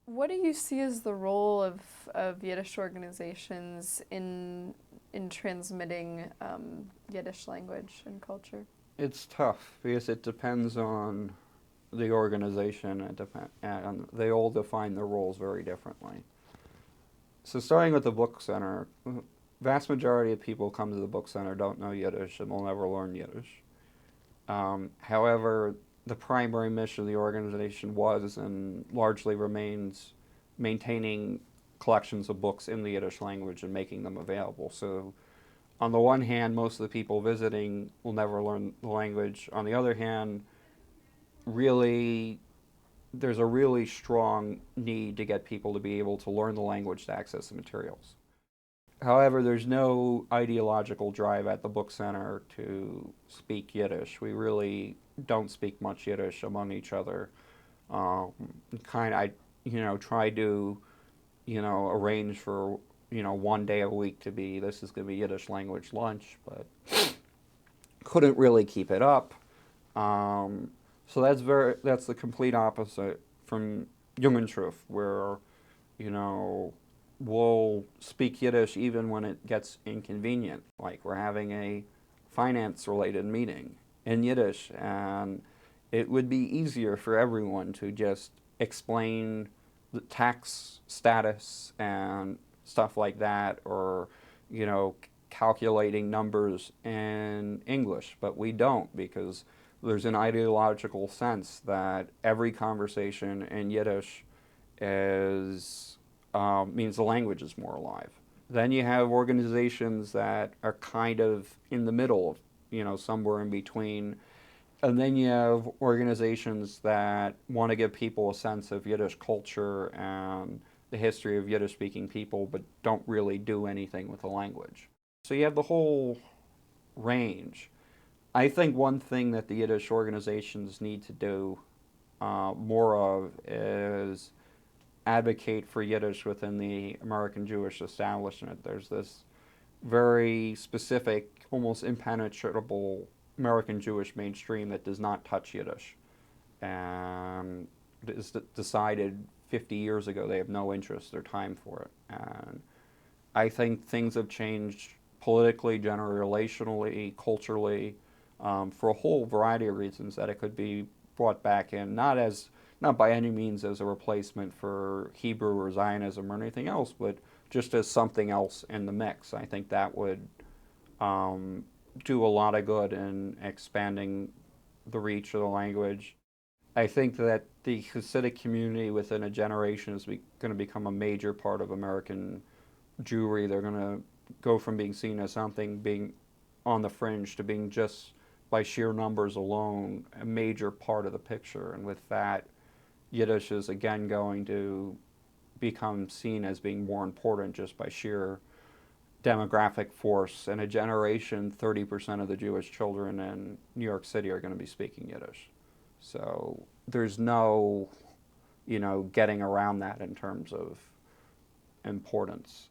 What do you see as the role of Yiddish organizations in transmitting Yiddish language and culture? It's tough because it depends on the organization and they all define their roles very differently. So starting with the book center, vast majority of people come to the book center don't know Yiddish and will never learn Yiddish. However, the primary mission of the organization was and largely remains maintaining collections of books in the Yiddish language and making them available. So on the one hand, most of the people visiting will never learn the language. On the other hand, really, there's a really strong need to get people to be able to learn the language to access the materials. However, there's no ideological drive at the book center to speak Yiddish. We really don't speak much Yiddish among each other. Um, I try to, arrange for, one day a week to be, this is going to be Yiddish language lunch, but couldn't really keep it up. Um, so that's the complete opposite from Jungentruf, where, you know, we'll speak Yiddish even when it gets inconvenient. Like we're having a finance-related meeting in Yiddish, and it would be easier for everyone to just explain the tax status and stuff like that, or calculating numbers in English, but we don't because there's an ideological sense that every conversation in Yiddish is means the language is more alive. Then you have organizations that are kind of in the middle, somewhere in between. And then you have organizations that want to give people a sense of Yiddish culture and the history of Yiddish-speaking people, but don't really do anything with the language. So you have the whole range. I think one thing that the Yiddish organizations need to do more of is advocate for Yiddish within the American Jewish establishment. There's this very specific, almost impenetrable American Jewish mainstream that does not touch Yiddish. And it is decided 50 years ago they have no interest or time for it. And I think things have changed politically, generationally, culturally, for a whole variety of reasons that it could be brought back in, not by any means as a replacement for Hebrew or Zionism or anything else, but just as something else in the mix. I think that would do a lot of good in expanding the reach of the language. I think that the Hasidic community within a generation is going to become a major part of American Jewry. They're going to go from being seen as something being on the fringe to being just by sheer numbers alone a major part of the picture. And with that, Yiddish is again going to become seen as being more important just by sheer demographic force. In a generation, 30% of the Jewish children in New York City are going to be speaking Yiddish. So there's no, getting around that in terms of importance.